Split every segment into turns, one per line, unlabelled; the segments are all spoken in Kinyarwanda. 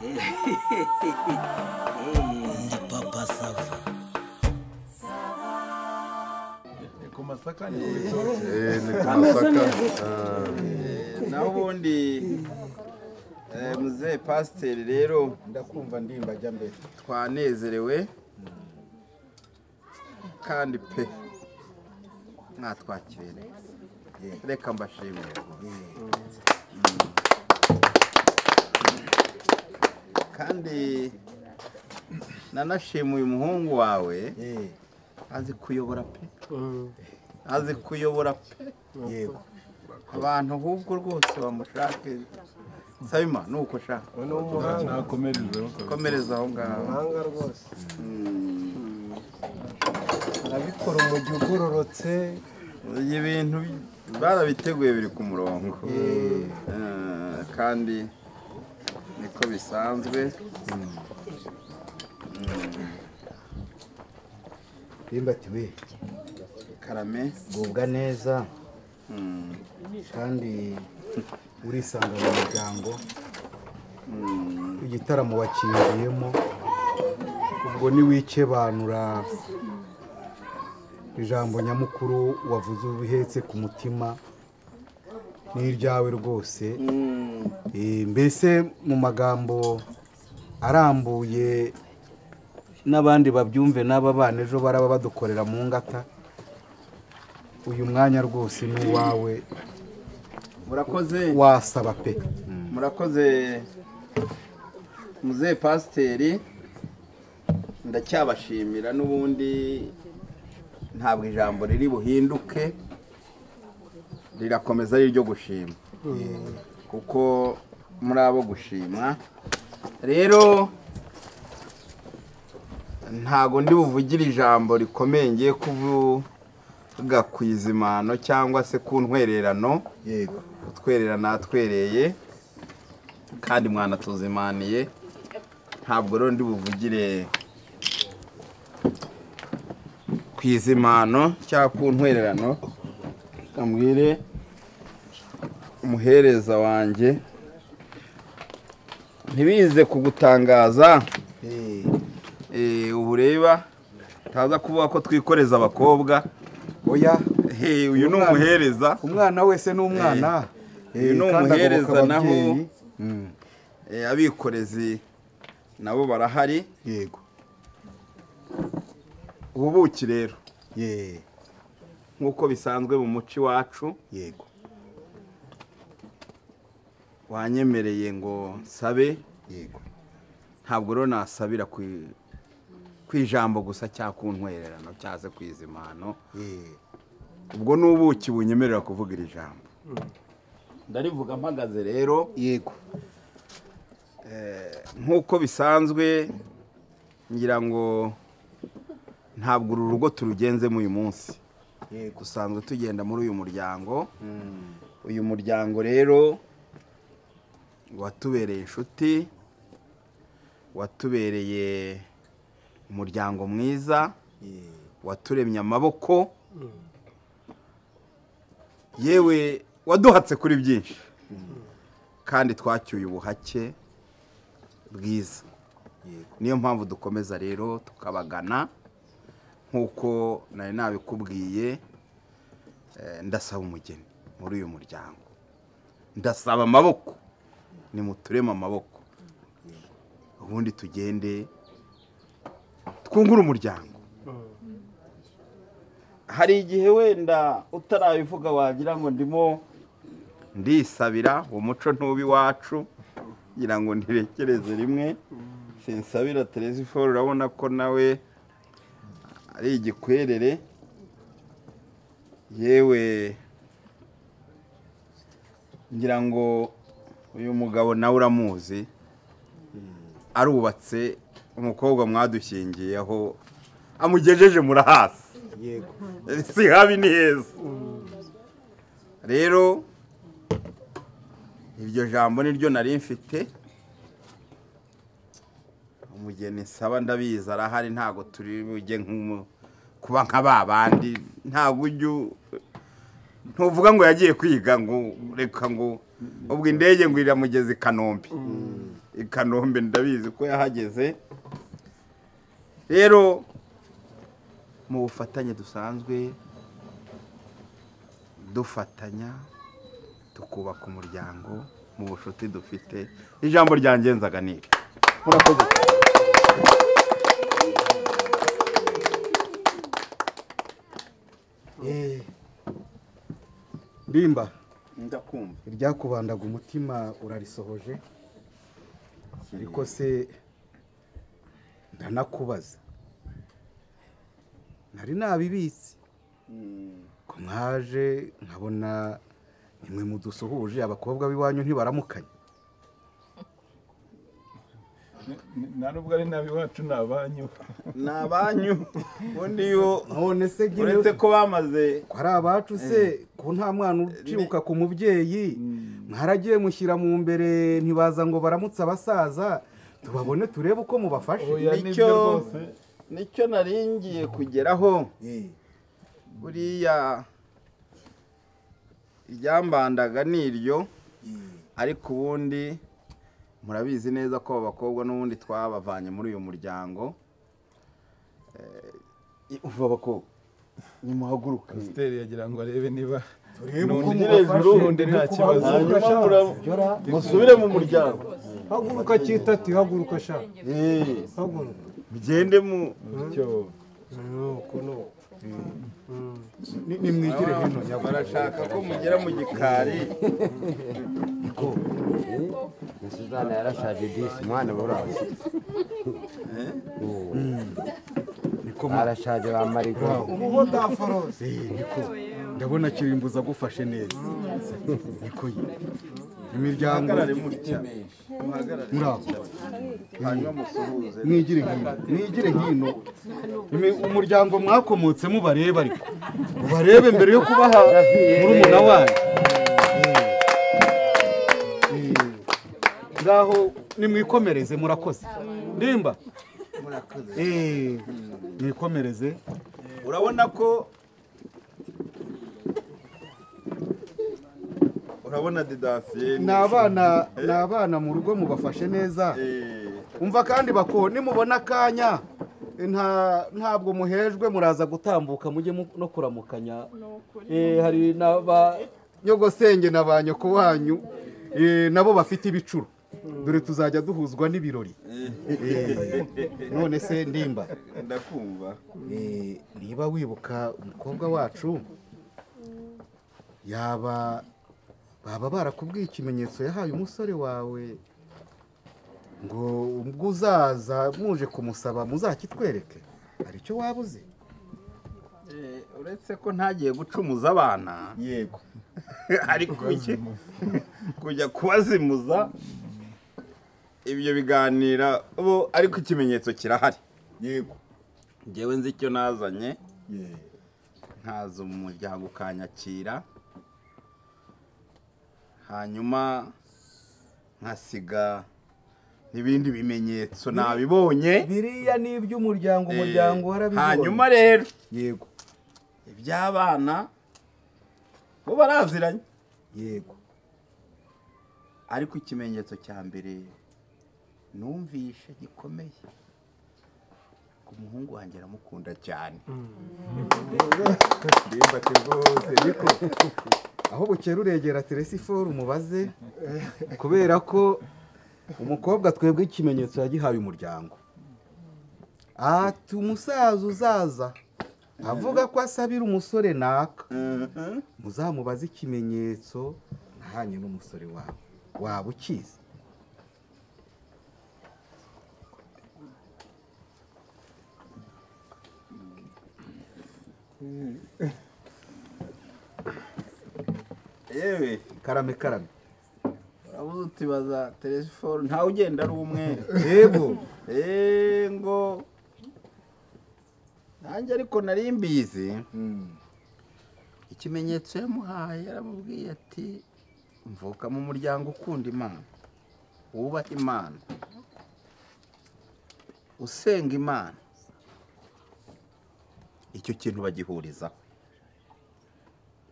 Ndi papa sava.
Ku masaka ni ku
masaka. Naho ubundi muzehe pasiteri rero
ndakumva ndimba jya mbere.
Twanezerewe kandi pe mwatwakiriye. Reka mbashimire. Kandi nanashimuye umuhungu wawe azi kuyobora pe. Azi kuyobora pe.
Yego.
Abantu ahubwo rwose bamushake. Sabima nuko shaka.
Ono umuhanga
Komereza aho ngaho.
umuhanga rwose. Arabikora umujyi ugororotse.
Ibintu barabiteguye biri ku murongo. Kandi niko bisanzwe.
Bimbatiwe
Karame
gubwa neza kandi urisanga mu muryango igitaramo wakingiyemo ubwo ni wikebanura ijambo nyamukuru wavuze ubihetse ku mutima n'iryawe rwose. Mbese mu magambo arambuye n'abandi babyumve n'aba bana ejo baraba badukorera mu ngata, uyu mwanya rwose ni uwawe.
murakoze
Wasaba pe.
murakoze muzehe pasiteri, ndacyabashimira n'ubundi ntabwo ijambo riri buhinduke, rirakomeza ari ryo gushima kuko muri abo gushimwa. Rero ntago ndi buvugire ijambo rikomeye ngiye kuvuga ku izimano cyangwa se ku ntwererano.
Yego.
Utwererana atwereye kandi mwana tuzimaniye. Ntabwo rero ndi buvugire ku izimano cyangwa ku ntwererano. Kambwire umuhereza wanjye ntibize kugutangaza. Ubu reba taza kuvuga ko twikoreza abakobwa.
Oya,
uyu ni umuhereza.
umwana wese ni umwana.
Uyu ni umuhereza naho abikorezi nabo barahari.
Yego.
Ububuki rero
Ye.
nk'uko bisanzwe mu muci wacu.
Yego.
Wanyemereye ngo nsabe.
Yego.
Ntabwo rero nasabira ku ijambo gusa cyangwa ku ntwererano cyangwa se ku izimano. Ubwo n'ubuki bunyemerera kuvuga iri jambo. Ndarivuga mpagaze rero.
Yego.
Nk'uko bisanzwe ngira ngo ntabwo uru rugo turugenzemo uyu munsi. Dusanzwe tugenda muri uyu muryango. Uyu muryango rero watubereye inshuti, watubereye umuryango mwiza, waturemye amaboko, yewe waduhatse kuri byinshi, kandi twacyuye ubuhake bwiza. Niyo mpamvu dukomeza rero tukabagana nk'uko nari nabikubwiye. Ndasaba umugeni muri uyu muryango, ndasaba amaboko, nimutureme amaboko, ubundi tugende twungura umuryango. Hari igihe wenda utarabivuga wagira ngo ndimo ndisabira, umuco ntubi wacu, ngira ngo ndirekereze rimwe. Sinsabira Teresiforo, urabona ko nawe ari igikwerere. Yewe ngira ngo uyu mugabo nawe uramuzi, arubatse. Umukobwa mwadushyingiye aho amugejeje murahasi.
Yego.
Si habi ni heza. Rero iryo jambo niryo nari mfite. Umugeni saba ndabiza arahari, ntago turi bujye kuba nka babandi. Ntago ujyu ntuvuga ngo yagiye kwiga ngo reka ngo ubwo indege ngo iramugeze Kanombe. i Kanombe ndabizi ko yahageze rero mu bufatanye dusanzwe dufatanya tukubaka umuryango mu bushuti dufite ijambo ryangenzaga ni murakoze
Ndimba
ndakumva
iryakubandaga umutima urarisohoje ariko se ndanakubaza nari nabibitse ko mwaje nkabona nimwe mudusuhuje abakobwa b'iwanyu ntibaramukanye
nta nubwo ari nabiwacu ni abanyu
ni abanyu ubundi yo
none se
uretse ko bamaze
ko ari abacu se ko nta mwana ucibuka ku mubyeyi mwaragiye mushyira mu mbere ntibaza ngo baramutse abasaza tubabone turebe uko mubafashe
oya nibyo rwose
nicyo naringiye kugeraho buriya iryambandaga ni iryo ariko ubundi murabizi neza ko abakobwa n'ubundi twabavanye muri uyu muryango uva abakobwa nimuhaguruka
Pasiteri yagira ngo arebe niba
turebe uko
Nundi
mubafashe
hejuru,
undi nta kibazo
musubire mu muryango
haguruka cyitati haguruka sha haguruka
bigende mu
bityo nuko
nimwigire hino
barashaka ko mugera mu gikari
Suzana yarashaje disi mwana burazi arashaje bamarigo
ubu daforose niko ndabona kirimbuza agufashe neza niko ye imiryango
muhagarare mutya
muraho
hanyuma musuhuze
mwigire hino umuryango mwakomotsemo barebe ariko ubarebe mbere yo kubaha murumuna wanyu ngaho nimwikomereze murakoze Ndimba mwikomereze
urabona ko urabona didasiye
ni abana mu rugo mubafashe neza umva kandi bako nimubona akanya ntabwo muhejwe muraza gutambuka mujye no kuramukanya hari n'abanyogosenge na ba nyoko wanyu nabo bafite ibicuro dore tuzajya duhuzwa n'ibirori none se Ndimba
ndakumva
niba wibuka umukobwa wacu baba barakubwiye ikimenyetso yahaye umusore wawe ngo ubwo uzaza muje kumusaba muzakitwereke hari icyo wabuze
uretse ko ntagiye gucumuza abana
yego
ariko kujya kubazimuza ibyo biganira ariko ikimenyetso kirahari
yego
ngewe nzi icyo nazanye nkaza mu muryango ukanyakira hanyuma nkasiga n'ibindi bimenyetso nabibonye
biriya ni iby'umuryango umuryango warabibonye
hanyuma rero
yego
iby'abana bo baraziranye
yego
ariko ikimenyetso cya mbere numvishe gikomeye ku muhungu wanjye aramukunda cyane
Ndimba rwose niko aho bukera uregera Teresiforo umubaze kubera ko umukobwa twebwe ikimenyetso yagihaye umuryango ati umusaza uzaza avuga ko asabira umusore naka muzamubaze ikimenyetso nahanye n'umusore wawe waba ukizi
yewe
karame
urabuze utibaza Teresiforo ntawe ugenda ari umwe
yego
ngo nanjye ariko nari mbizi ikimenyetso yamuhaye yaramubwiye ati mvuka mu muryango ukunda Imana wubaha Imana usenga Imana icyo kintu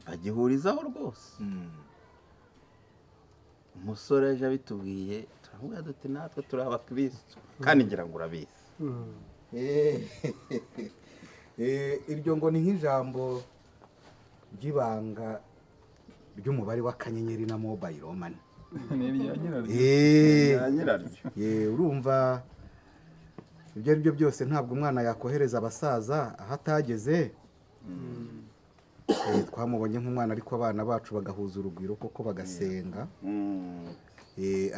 bagihurizaho rwose umusore aje abitubwiye turavuga duti natwe turi abakristo kandi ngira ngo urabizi.
iryo ngo ni nk'ijambo ry'ibanga ry'umubare w'akanyenyeri na mobile money. Urumva ibyo ari byo byose ntabwo umwana yakohereza abasaza aho atageze. Twamubonye nk'umwana ariko abana bacu bagahuza urugwiro koko bagasenga.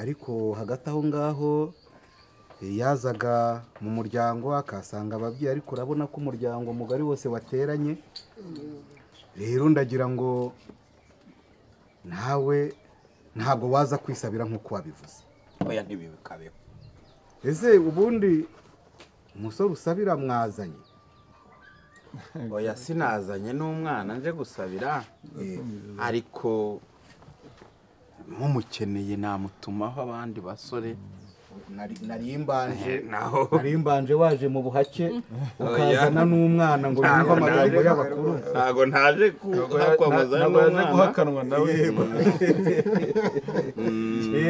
Ariko hagati aho ngaho yazaga mu muryango akasanga ababyeyi, ariko urabona ko umuryango mugari wose wateranye. Rero ndagira ngo nawe ntabwo waza kwisabira nk'uko wabivuze.
Oya ntibikabeho.
Ese ubundi umusore usabira mwazanye?
Oya sinazanye n'umwana nje gusabira, ariko nk'umukeneye namutumaho abandi basore.
Narimbanje waje mu buhake ukazana n'umwana ngo yumve amagambo y'abakuru.
Ntago ntaje kuhakwamaza n'umwana
guhakanwa nawe.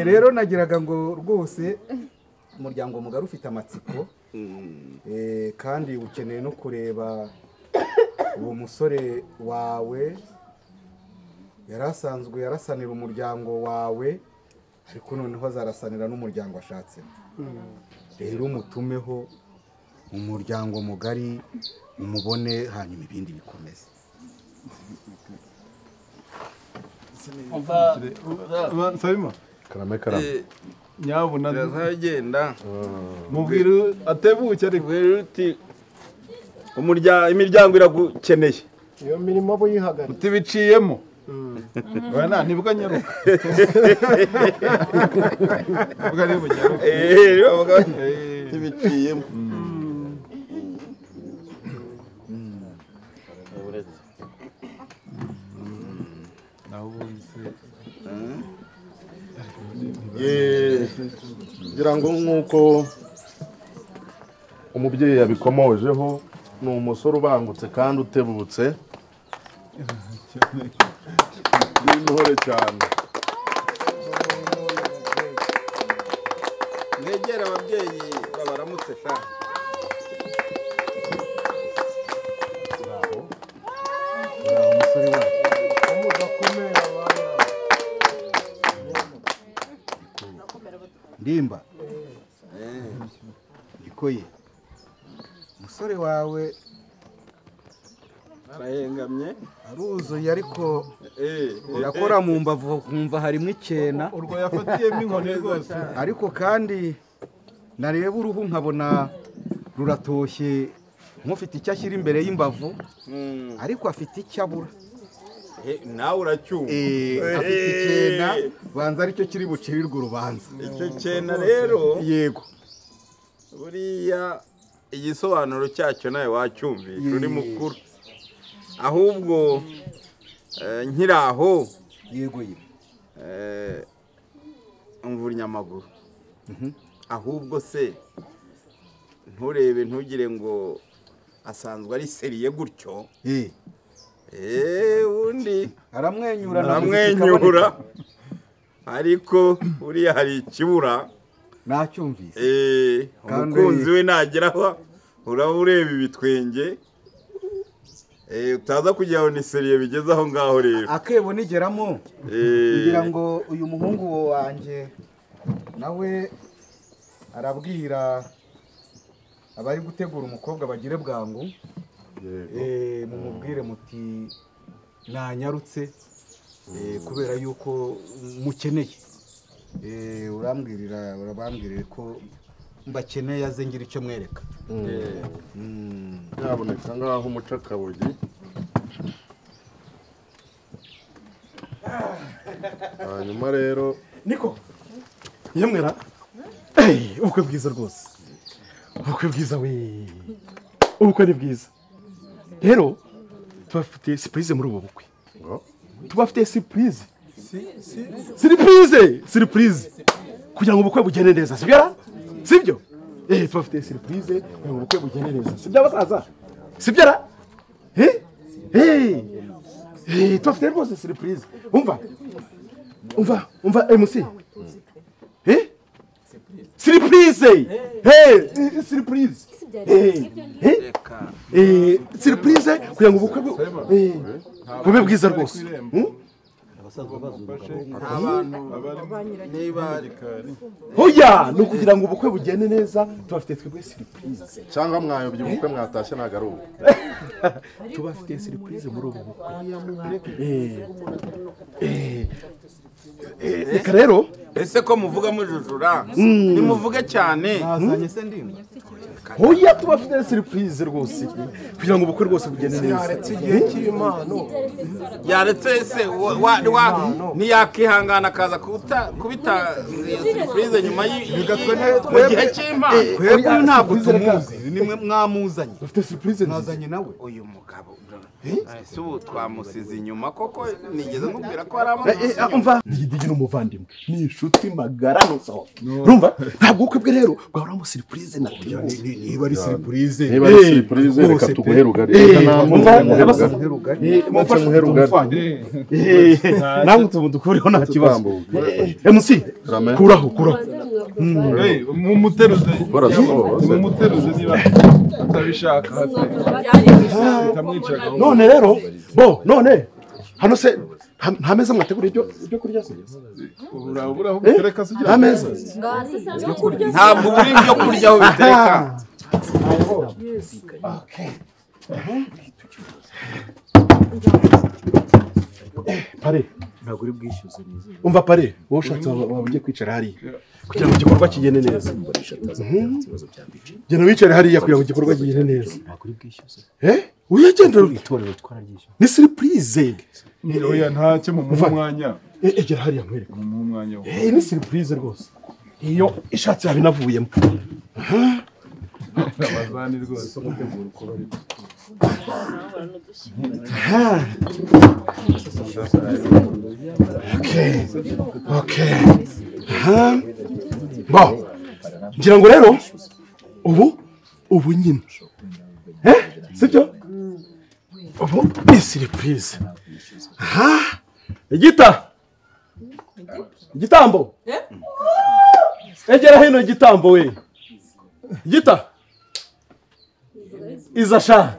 Rero nagiraga ngo rwose umuryango mugari ufite amatsiko, kandi ukeneye no kureba uwo musore wawe yari asanzwe yarasanira umuryango wawe, ariko noneho azarasanira n'umuryango ashatse. Rero umutumeho umuryango mugari umubone, hanyuma ibindi bikomeze.
Nsabima
karame
nyabuna
ndagenda
mubwira atebuke ariko
uti imiryango iragukeneye.
iyo mirimo abo yihagarika
utibiciyemo bana nibwo nyaruka ubwo ari bunyaruka
tibiciyemo.
ngira ngo nk'uko umubyeyi yabikomojeho, ni umusore ubangutse kandi utebutse, n'intore cyane.
Mwegera ababyeyi babaramutse sha.
Umusore wawe Ndimba Nikoye, umusore wawe
arahengamye
aruzuye, ariko yakora mu mbavu nkumva harimo icyena.
urwo yafatiyemo inkoni rwose.
Ariko kandi nareba uruhu nkabona ruratoshye, nk'ufite icyo ashyira imbere y'imbavu, ariko afite icyo abura.
nawe uracyumva.
Afite icyena, banza aricyo kiri bucirirwe urubanza.
Icyo cyena rero
Yego,
buriya igisobanuro cyacyo nawe wacyumvisha, uri mukuru. Ahubwo nkiraho
yego
umvura amaguru. Ahubwo se nturebe ntugire ngo asanzwe ari seriye gutyo. Undi aramwenyura, ariko buriya hari ikibura.
nacyumvise.
Umukunzi we nageraho uraba ureba ibitwenge, utaza kugira ngo ni seriye bigeze aho ngaho. Rero
akebo nigeramo kugira ngo uyu muhungu wanjye nawe arabwira abari gutegura umukobwa bagire bwangu, mumubwire muti nanyarutse kubera yuko mukeneye. urabambwirire ko mbakeneye, aze ngira icyo mwereka.
yaboneka ngaho umuca akabugi. hanyuma rero
niko yemwera ubukwe bwiza rwose, ubukwe bwiza we, ubukwe ni bwiza. Rero tubafitiye surprise muri ubu bukwe, tubafitiye surprise kugira ngo ubukwe bugende neza, sibyo? Sibyo? Tubafitiye surprise kugira ngo ubukwe bugende neza, sibyo abasaza? Sibyo? Tubafitiye rwose surprise. Umva MC, Surprise! Surprise! Surprise kugira ngo ubukwe bube bwiza rwose. Hoya no kugira ngo ubukwe bugende neza tubafite twebwe surprise.
Cyangwa mwayobye ubukwe mwatashye nagaruka.
Tubafite surprise muri ubu bukwe. Reka rero
ese ko muvuga mujujura nimuvuge cyane.
Nazanye se ndimo.
Hoya tubafite surprise rwose kugira ngo ubukwe rwose bugende neza.
Yaretse igihe cy'Imana.
Yaretse se ntiyakihangana akaza kubita surprise nyuma y'igihe cy'Imana.
Twebwe ntabwo tumuzi, nimwe mwamuzanye.
Dufite surprise
Nazanye nawe.
Uyu mugabo ese ubu twamusize inyuma koko nigeze nkubwira ko ari amazi.
umva ndigije n'umuvandimwe ni inshuti magara no sawa. Urumva ntabwo ubukwe bwe rero bwahoramo surprise na
Niba ari surprise.
Niba ari surprise reka tuguhere ugari.
namwe tubudukuriho nta kibazo. MC kuraho
mumuteruze niba utabishaka
none rero none hano se nta meza mwategura ibyo kurya se
urabura aho bitereka se
nta meza
ntabwo buri ibyo kurya aho bitereka.
Pare ntabwo uri bwishyuze neza. Umva pare wowe ushatse waba ugiye kwicara hariya kugira ngo igikorwa kigende neza. Genda wicare hariya kugira ngo igikorwa kigende neza. Ntabwo uri bwishyuze. Uyagendera itorero twararyishyuze. Ni surprise.
Oya ntacyo mu mwanya.
Egera hariya nkwereka.
Mu mwanya.
Ni surprise rwose. Iyo ishatse yabinavuyemo.
Abazani rwose gutegura ukora.
Okay. Ngira ngo rero ubu nyine. Sibyo? Ubu ni surprise. Igitambo. Egera hino igitambo we. Iza sha.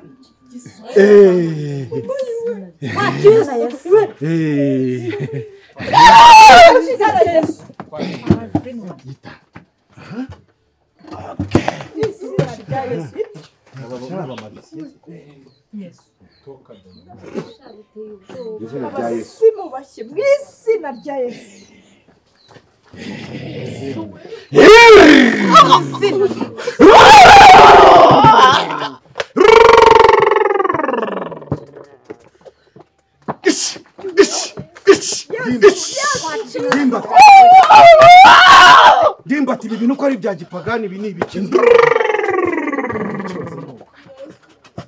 Dimba ati ibintu ko ari bya gipagani ibi ni ibiki.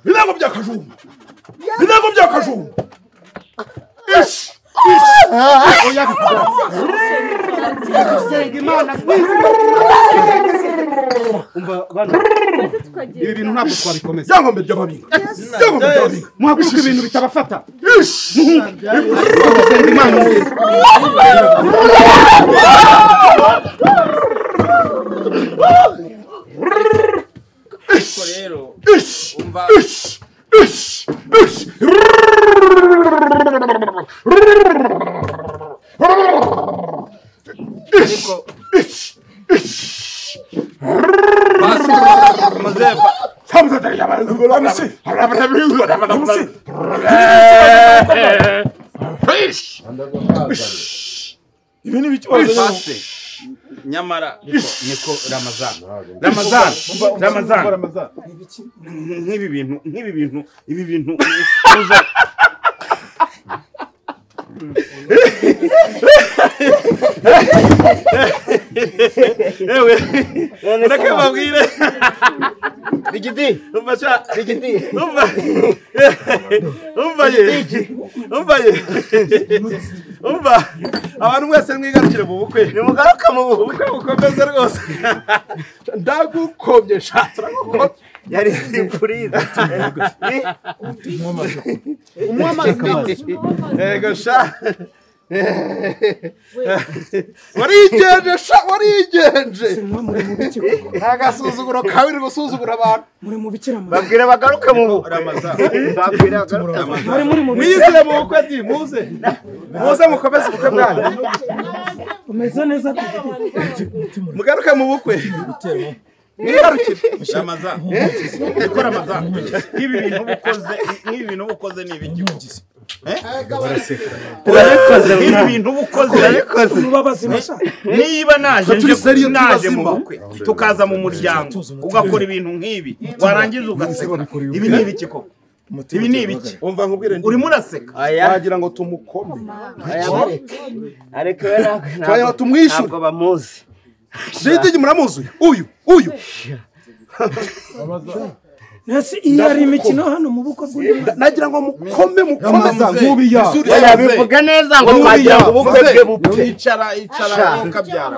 Bilango byakajumba. Oya senga Imana umva bana ibi bintu ntabwo twabikomeza. Byangombe by'ababinga. Muhaguruka ibintu bitabafata. Senga Imana
rero umva nyamara niko Ramazan nk'ibi bintu ewe ndakababwire umva abantu mwese mwigarukire mu bukwe nimugaruka mu bukwe bukomeze rwose ndagukobye shatira yari surprise umwama ego sha
warigenje sha warigenje agasuzuguro kawe uri gusuzugura abantu
muri mu bikira
babwire bagaruke mu babwire bagaruke
mwizire mu bukwe ati muze mukomeze ubukwe bwanyu
umeze neza
mugaruke mu bukwe
Ramazan eko Ramazan nk'ibi bintu bukoze ni ibiki ibi bintu bukoze
mubabazi masha
niba naje mu bukwe tukaza mu muryango ugakora ibintu nk'ibi warangiza ugaseka ibi ni ibiki koko ibi ni ibiki
umva nkubwire
uri muraseka
wagira ngo tumukome
ariko we
tumwishyure
ntabwo bamuzi
Jidigi muramuzuye uyu
nasi iyo ari imikino hano mu bukwe bw'undi
nagira ngo mukomeza nkubiya
yabivuga neza ngo twagira ngo ubukwe bwe bupfe
icara ukabyara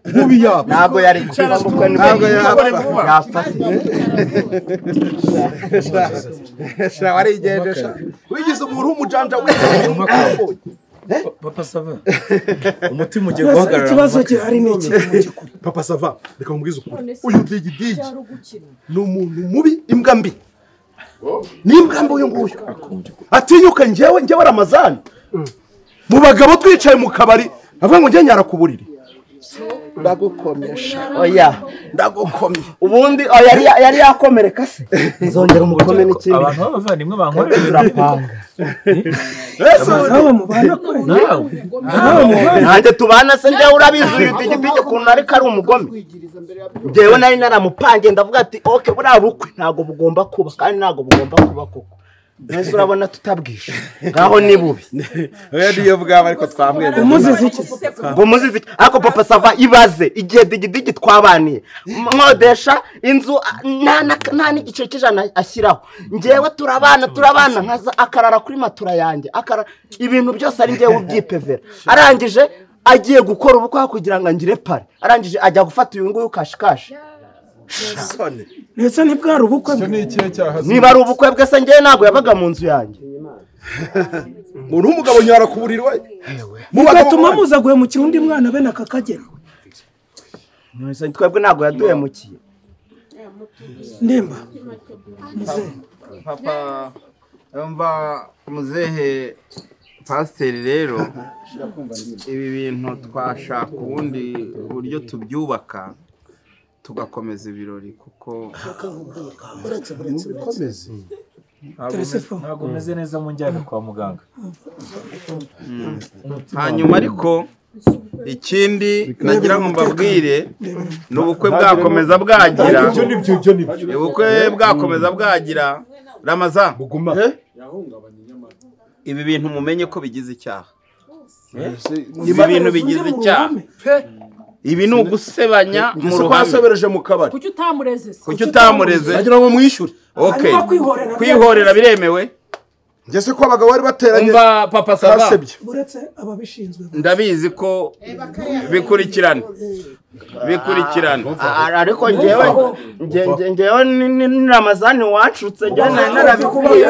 nkubiyapfa
ntabwo yari kuba bukwe ntabwo yapfa
sha warigenje sha wigize umuntu w'umujanja w'umukombo
Papa Sava umutima ugiye guhagarara
ikibazo gihari ni iki
Papa Sava reka mubwize ukuri uyu Digidigi ni umuntu mubi imbwa mbi n'imbwa mbi uyu nguyu atinyuka njyewe Ramazani mu bagabo twicaye mu kabari avuga ngo njye nyara ku buriri ndagukomesha
oya
ndagukomye
ubundi yari yakomereka se nzongera umukome n'ikindi
abantu b'abavandimwe bankorera
nawe mubana kwe
nanjye tubana se njyewe urabizi uyu Digidigi ukuntu ariko ari umugome njyewe nari naramupangiye ndavuga ati oke buriya bukwe ntabwo bugomba kuba kandi ntabwo bugomba kuba koko neza urabona tutabwishe ngaho ni bubi
oya niyo bwaba ariko twamwenda
umuzizi ariko Papa Sava ibaze igihe Digidigi twabaniye nkodesha inzu nta n'igice cy'ijana ashyiraho njyewe turabana nkaza akarara kuri matura yanjye ibintu byose ari njyewe ubyipevera arangije agiye gukora ubukwe kugira ngo angire pare arangije ajya gufata uyu nguyu kashikashi
ndetse ntibwari ubukwe
niba ari ubukwe bwe se njyewe ntabwo yabaga mu nzu yanjye
umuntu w'umugabo nyara ku buriri we
mugatuma muza guhemukira undi mwana bene aka kageni
twebwe ntabwo yaduhemukiye
ndemba
papa umva muzehe pasiteri rero ibi bintu twashaka ubundi buryo tubyubaka tugakomeza ibirori kuko
ntabwo umeze neza mu njyana kwa muganga
hanyuma ariko ikindi nagira ngo mbabwire ni ubukwe bwakomeza bwagira ubukwe bwakomeza bwagira Ramazan ibi bintu mumenye ko bigize icyaha ibi bintu bigize icyaha ibi ni ugusebanya mu
ruhame mu kabari
kuki utamureze
nagira ngo mwishyure
okay kwihorera biremewe
ngese ko abagabo bari bateranye
umva Papa Sava
uretse ababishinzwe
ndabizi ko bikurikirana
ariko njyewe ni Ramazani wacutse njyewe narabikubwiye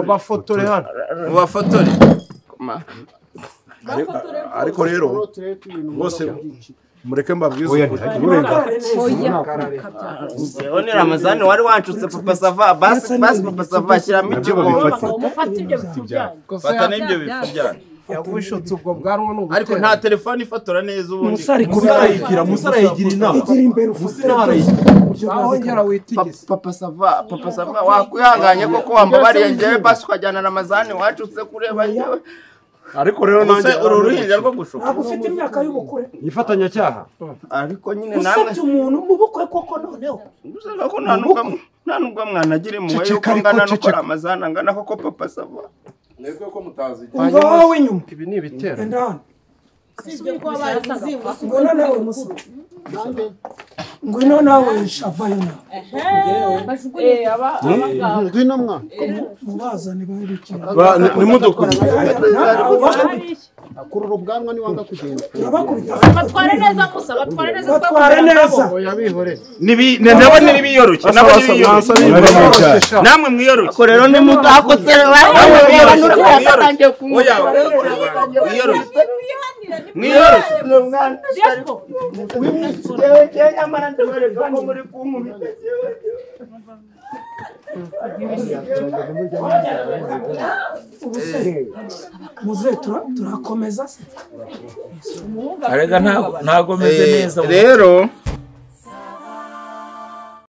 bafotore hano
ariko rero bose mureke mbabwize
njyewe ni Ramazani wari wancutse Papa Sava basi Papa Sava ashyiramo ikigo
fata n'ibyo bifu byanyu
yagushotse ubwo bwanwa n'ubu
ariko nta telefone ifotora neza ubundi
musara yigira inama
igira imbere ufite
ahongera witigise
Papa Sava wakwihanganye koko wambabariye njyewe basi ukajyana Ramazani wacutse kureba njyewe
ariko rero nanjye
uru ruhinja rwo gushuka
ntabwo ufite imyaka y'ubukure
ifatanyacyaha
ariko nyine namwe
usabye umuntu mu bukwe koko noneho
usanga ko nta nubwo mwanagira impuhwe yuko ngana nuko Ramazani angana koko Papa Sava
mwebwe ko mutazi
umva wowe inyuma
ibi ni ibitero
enda hano ngwino nawe musore ngwino nawe shavayo nawe
ngwino mwana
mubazane babikira
nimudukure
akurura ubwanwa niwanga kugenda
turabakubita
batware neza gusa batware neza
batware neza
nabo nibiyoroshye nabo nibiyoroshye namwe mwiyoroshye
ko rero ni mutakosera nawe reba n'utangiye
oya mwiyoroshye mwiyoroshye
nyamara ndabereka ko muri kunkubita
muze turakomeza se
arega ntago meze neza
rero